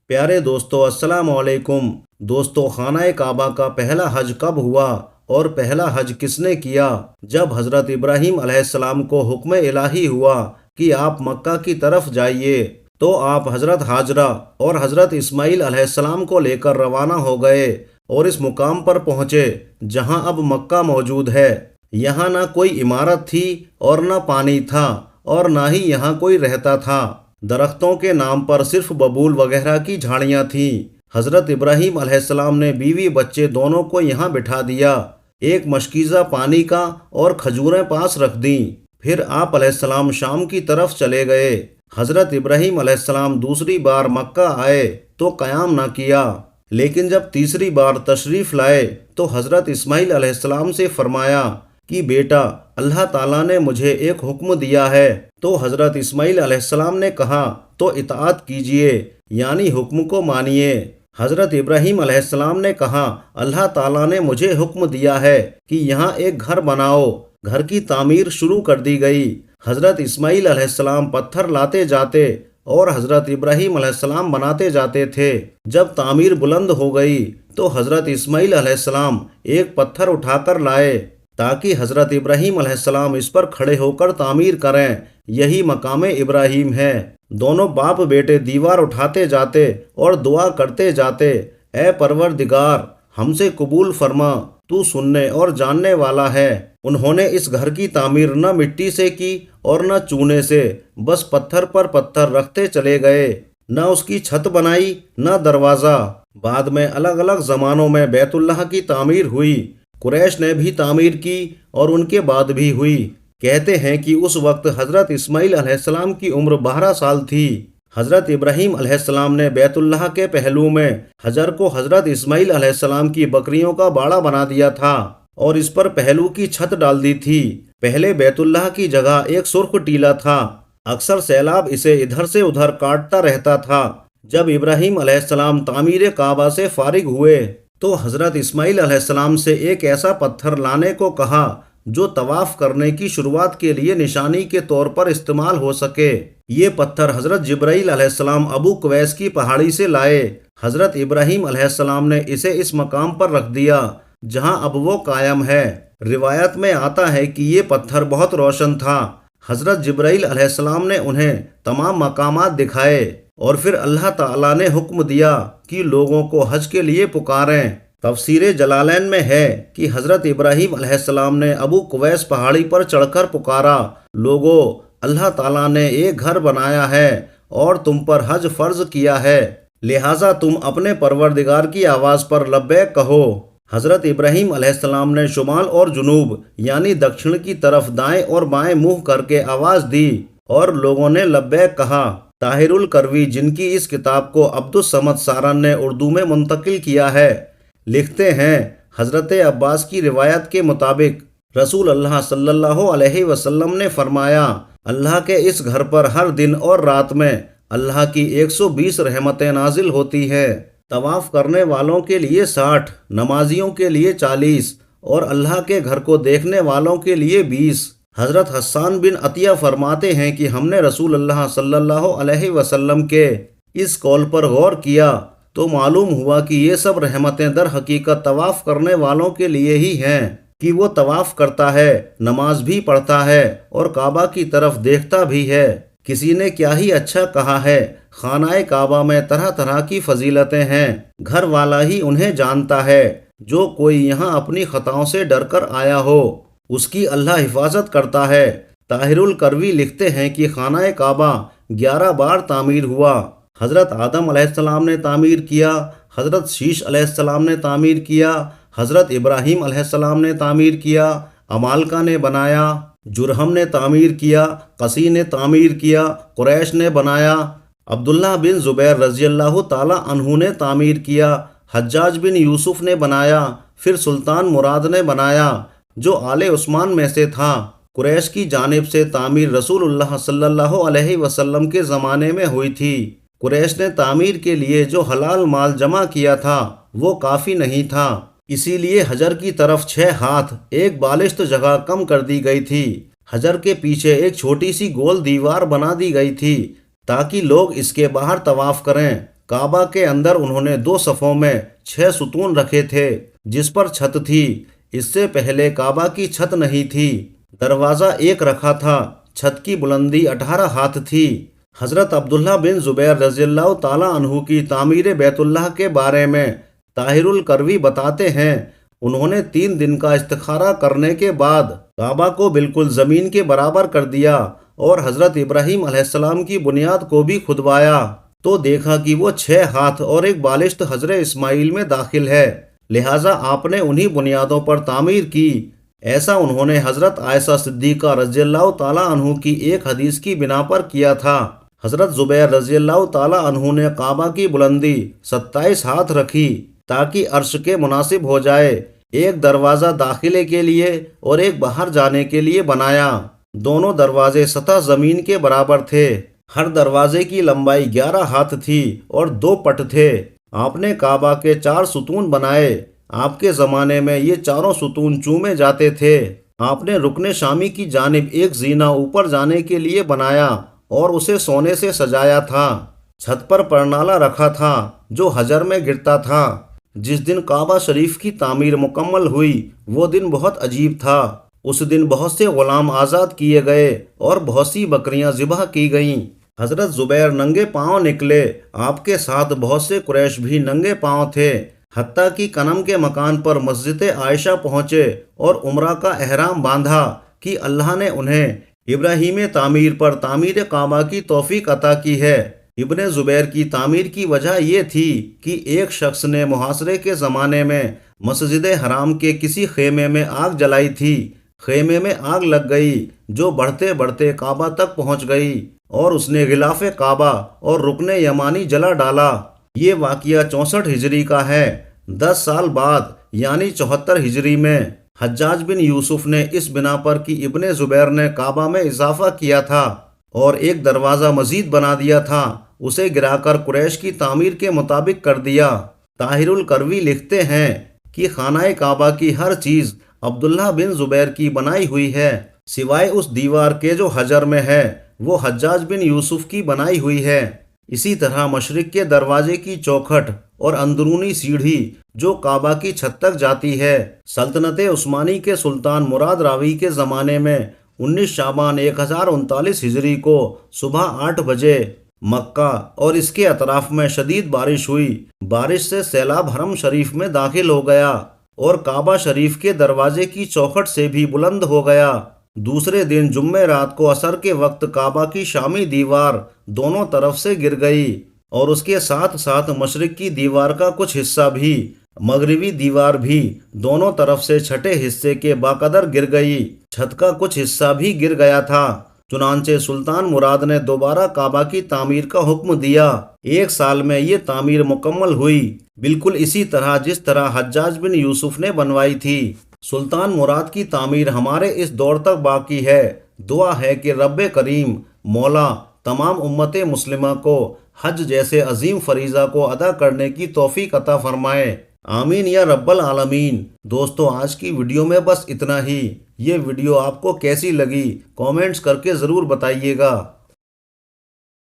پیارے دوستو السلام علیکم۔ دوستو، خانہ کعبہ کا پہلا حج کب ہوا اور پہلا حج کس نے کیا؟ جب حضرت ابراہیم علیہ السلام کو حکم الہی ہوا کہ آپ مکہ کی طرف جائیے تو آپ حضرت ہاجرہ اور حضرت اسماعیل علیہ السلام کو لے کر روانہ ہو گئے اور اس مقام پر پہنچے جہاں اب مکہ موجود ہے۔ یہاں نہ کوئی عمارت تھی اور نہ پانی تھا اور نہ ہی یہاں کوئی رہتا تھا۔ درختوں کے نام پر صرف ببول وغیرہ کی جھاڑیاں تھیں۔ حضرت ابراہیم علیہ السلام نے بیوی بچے دونوں کو یہاں بٹھا دیا، ایک مشکیزہ پانی کا اور کھجوریں پاس رکھ دیں۔ پھر آپ علیہ السلام شام کی طرف چلے گئے۔ حضرت ابراہیم علیہ السلام دوسری بار مکہ آئے تو قیام نہ کیا، لیکن جب تیسری بار تشریف لائے تو حضرت اسماعیل علیہ السلام سے فرمایا کہ بیٹا، اللہ تعالیٰ نے مجھے ایک حکم دیا ہے۔ تو حضرت اسماعیل علیہ السلام نے کہا تو اطاعت کیجئے، یعنی حکم کو مانیے۔ حضرت ابراہیم علیہ السلام نے کہا اللہ تعالیٰ نے مجھے حکم دیا ہے کہ یہاں ایک گھر بناؤ۔ گھر کی تعمیر شروع کر دی گئی۔ حضرت اسماعیل علیہ السلام پتھر لاتے جاتے اور حضرت ابراہیم علیہ السلام بناتے جاتے تھے۔ جب تعمیر بلند ہو گئی تو حضرت اسماعیل علیہ السلام ایک پتھر اٹھا کر لائے تاکہ حضرت ابراہیم علیہ السلام اس پر کھڑے ہو کر تعمیر کریں۔ یہی مقام ابراہیم ہے۔ دونوں باپ بیٹے دیوار اٹھاتے جاتے اور دعا کرتے جاتے، اے پروردگار، ہم سے قبول فرما، تو سننے اور جاننے والا ہے۔ انہوں نے اس گھر کی تعمیر نہ مٹی سے کی اور نہ چونے سے، بس پتھر پر پتھر رکھتے چلے گئے۔ نہ اس کی چھت بنائی نہ دروازہ۔ بعد میں الگ الگ زمانوں میں بیت اللہ کی تعمیر ہوئی۔ قریش نے بھی تعمیر کی اور ان کے بعد بھی ہوئی۔ کہتے ہیں کہ اس وقت حضرت اسماعیل علیہ السلام کی عمر 12 سال تھی۔ حضرت ابراہیم علیہ السلام نے بیت اللہ کے پہلو میں حجر کو حضرت اسماعیل علیہ السلام کی بکریوں کا باڑا بنا دیا تھا اور اس پر پہلو کی چھت ڈال دی تھی۔ پہلے بیت اللہ کی جگہ ایک سرخ ٹیلا تھا، اکثر سیلاب اسے ادھر سے ادھر کاٹتا رہتا تھا۔ جب ابراہیم علیہ السلام تعمیر کعبہ سے فارغ ہوئے تو حضرت اسماعیل علیہ السلام سے ایک ایسا پتھر لانے کو کہا جو طواف کرنے کی شروعات کے لیے نشانی کے طور پر استعمال ہو سکے۔ یہ پتھر حضرت جبرائیل علیہ السلام ابو قویس کی پہاڑی سے لائے۔ حضرت ابراہیم علیہ السلام نے اسے اس مقام پر رکھ دیا جہاں اب وہ قائم ہے۔ روایت میں آتا ہے کہ یہ پتھر بہت روشن تھا۔ حضرت جبرائیل علیہ السلام نے انہیں تمام مقامات دکھائے اور پھر اللہ تعالیٰ نے حکم دیا کہ لوگوں کو حج کے لیے پکاریں۔ تفسیر جلالین میں ہے کہ حضرت ابراہیم علیہ السلام نے ابو قویس پہاڑی پر چڑھ کر پکارا، لوگو، اللہ تعالیٰ نے ایک گھر بنایا ہے اور تم پر حج فرض کیا ہے، لہٰذا تم اپنے پروردگار کی آواز پر لبیک کہو۔ حضرت ابراہیم علیہ السلام نے شمال اور جنوب یعنی دکشن کی طرف دائیں اور بائیں منہ کر کے آواز دی اور لوگوں نے لبیک کہا۔ طاہر الکروی، جن کی اس کتاب کو عبدالصمد سارن نے اردو میں منتقل کیا ہے، لکھتے ہیں حضرت عباس کی روایت کے مطابق رسول اللہ صلی اللہ علیہ وسلم نے فرمایا، اللہ کے اس گھر پر ہر دن اور رات میں اللہ کی 120 رحمتیں نازل ہوتی ہیں، طواف کرنے والوں کے لیے 60، نمازیوں کے لیے 40 اور اللہ کے گھر کو دیکھنے والوں کے لیے 20۔ حضرت حسان بن عطیہ فرماتے ہیں کہ ہم نے رسول اللہ صلی اللہ علیہ وسلم کے اس قول پر غور کیا تو معلوم ہوا کہ یہ سب رحمتیں در حقیقت طواف کرنے والوں کے لیے ہی ہیں کہ وہ طواف کرتا ہے، نماز بھی پڑھتا ہے اور کعبہ کی طرف دیکھتا بھی ہے۔ کسی نے کیا ہی اچھا کہا ہے، خانہ کعبہ میں طرح طرح کی فضیلتیں ہیں، گھر والا ہی انہیں جانتا ہے۔ جو کوئی یہاں اپنی خطاؤں سے ڈر کر آیا ہو اس کی اللہ حفاظت کرتا ہے۔ طاہر الکروی لکھتے ہیں کہ خانہ کعبہ 11 بار تعمیر ہوا۔ حضرت آدم علیہ السلام نے تعمیر کیا، حضرت شیش علیہ السلام نے تعمیر کیا، حضرت ابراہیم علیہ السلام نے تعمیر کیا، عمالقہ نے بنایا، جرہم نے تعمیر کیا، قسی نے تعمیر کیا، قریش نے بنایا، عبداللہ بن زبیر رضی اللہ تعالی عنہ نے تعمیر کیا، حجاج بن یوسف نے بنایا، پھر سلطان مراد نے بنایا جو آل عثمان میں سے تھا۔ قریش کی جانب سے تعمیر رسول اللہ صلی اللہ علیہ وسلم کے زمانے میں ہوئی تھی۔ قریش نے تعمیر کے لیے جو حلال مال جمع کیا تھا وہ کافی نہیں تھا، اسی لیے حجر کی طرف 6 ہاتھ ایک بالشت جگہ کم کر دی گئی تھی۔ حجر کے پیچھے ایک چھوٹی سی گول دیوار بنا دی گئی تھی تاکہ لوگ اس کے باہر طواف کریں۔ کعبہ کے اندر انہوں نے 2 صفوں میں 6 ستون رکھے تھے جس پر چھت تھی۔ اس سے پہلے کعبہ کی چھت نہیں تھی۔ دروازہ ایک رکھا تھا، چھت کی بلندی 18 ہاتھ تھی۔ حضرت عبداللہ بن زبیر رضی اللہ تعالیٰ عنہ کی تعمیر بیت اللہ کے بارے میں طاہر الکروی بتاتے ہیں، انہوں نے 3 دن کا استخارہ کرنے کے بعد کعبہ کو بالکل زمین کے برابر کر دیا اور حضرت ابراہیم علیہ السلام کی بنیاد کو بھی کھدوایا تو دیکھا کہ وہ 6 ہاتھ اور ایک بالشت حجر اسماعیل میں داخل ہے، لہٰذا آپ نے انہی بنیادوں پر تعمیر کی۔ ایسا انہوں نے حضرت عائشہ صدیقہ رضی اللہ تعالیٰ عنہ کی ایک حدیث کی بنا پر کیا تھا۔ حضرت زبیر رضی اللہ تعالیٰ عنہ نے کعبہ کی بلندی 27 ہاتھ رکھی تاکہ عرش کے مناسب ہو جائے، ایک دروازہ داخلے کے لیے اور ایک باہر جانے کے لیے بنایا۔ دونوں دروازے سطح زمین کے برابر تھے۔ ہر دروازے کی لمبائی 11 ہاتھ تھی اور 2 پٹ تھے۔ آپ نے کعبہ کے 4 ستون بنائے۔ آپ کے زمانے میں یہ چاروں ستون چومے جاتے تھے۔ آپ نے رکن شامی کی جانب ایک زینہ اوپر جانے کے لیے بنایا اور اسے سونے سے سجایا تھا۔ چھت پر پرنالہ رکھا تھا جو حجر میں گرتا تھا۔ جس دن کعبہ شریف کی تعمیر مکمل ہوئی وہ دن بہت عجیب تھا۔ اس دن بہت سے غلام آزاد کیے گئے اور بہت سی بکریاں ذبح کی گئیں۔ حضرت زبیر ننگے پاؤں نکلے، آپ کے ساتھ بہت سے قریش بھی ننگے پاؤں تھے، حتیٰ کہ کنم کے مکان پر مسجد عائشہ پہنچے اور عمرہ کا احرام باندھا کہ اللہ نے انہیں ابراہیم تعمیر پر تعمیر کعبہ کی توفیق عطا کی ہے۔ ابن زبیر کی تعمیر کی وجہ یہ تھی کہ ایک شخص نے محاصرے کے زمانے میں مسجد حرام کے کسی خیمے میں آگ جلائی تھی۔ خیمے میں آگ لگ گئی جو بڑھتے بڑھتے کعبہ تک پہنچ گئی اور اس نے غلاف کعبہ اور رکن یمانی جلا ڈالا۔ یہ واقعہ 64 ہجری کا ہے۔ 10 سال بعد یعنی 74 ہجری میں حجاج بن یوسف نے اس بنا پر کہ ابن زبیر نے کعبہ میں اضافہ کیا تھا اور ایک دروازہ مزید بنا دیا تھا، اسے گرا کر قریش کی تعمیر کے مطابق کر دیا۔ طاہر الکروی لکھتے ہیں کہ خانہ کعبہ کی ہر چیز عبداللہ بن زبیر کی بنائی ہوئی ہے، سوائے اس دیوار کے جو حجر میں ہے، وہ حجاج بن یوسف کی بنائی ہوئی ہے۔ اسی طرح مشرق کے دروازے کی چوکھٹ اور اندرونی سیڑھی جو کعبہ کی چھت تک جاتی ہے، سلطنت عثمانی کے سلطان مراد راوی کے زمانے میں 19 شعبان 1039 ہجری کو صبح 8 بجے مکہ اور اس کے اطراف میں شدید بارش ہوئی۔ بارش سے سیلاب حرم شریف میں داخل ہو گیا اور کعبہ شریف کے دروازے کی چوکھٹ سے بھی بلند ہو گیا۔ دوسرے دن جمعہ رات کو عصر کے وقت کعبہ کی شامی دیوار دونوں طرف سے گر گئی اور اس کے ساتھ ساتھ مشرق کی دیوار کا کچھ حصہ بھی، مغربی دیوار بھی دونوں طرف سے چھٹے حصے کے باقدر گر گئی۔ چھت کا کچھ حصہ بھی گر گیا تھا۔ چنانچہ سلطان مراد نے دوبارہ کعبہ کی تعمیر کا حکم دیا۔ 1 سال میں یہ تعمیر مکمل ہوئی، بالکل اسی طرح جس طرح حجاج بن یوسف نے بنوائی تھی۔ سلطان مراد کی تعمیر ہمارے اس دور تک باقی ہے۔ دعا ہے کہ رب کریم مولا تمام امت مسلمہ کو حج جیسے عظیم فریضہ کو ادا کرنے کی توفیق عطا فرمائے، آمین یا رب العالمین۔ دوستو آج کی ویڈیو میں بس اتنا ہی۔ یہ ویڈیو آپ کو کیسی لگی کامنٹس کر کے ضرور بتائیے گا۔